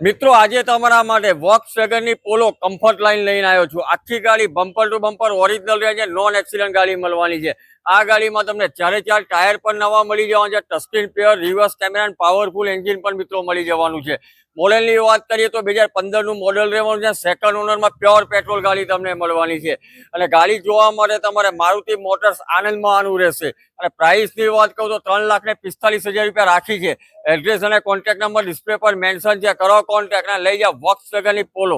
મિત્રો આજે તમારા માટે વોક્સવેગનની પોલો કમ્ફર્ટ લાઈન લઈને આવ્યો છું। આખી ગાડી બમ્પર ટુ બમ્પર ઓરિજિનલ રહે છે, નોન એક્સિડન્ટ ગાડી મળવાની છે। આ ગાડીમાં તમને 4 ટાયર પણ નવા મળી જવાના છે, touchscreen player, reverse camera, powerful engine પણ મિત્રો મળી જવાનું છે। મોડેલની વાત કરીએ તો 2015નું મોડેલ રહેવાનું છે। સેકન્ડ ઓનરમાં પ્યોર પેટ્રોલ ગાડી તમને મળવાની છે અને ગાડી જોવા માટે તમારે મારુતિ મોટર્સ આણંદમાં આવવાનું રહેશે। અને પ્રાઇસની વાત કરું તો 3,45,000 રૂપિયા રાખી છે। એડ્રેસ અને કોન્ટેક્ટ નંબર ડિસ્પ્લે પર મેન્શન છે, કરો કોન્ટેક્ટ અને લઈ જાઓ વોક્સવેગનની પોલો।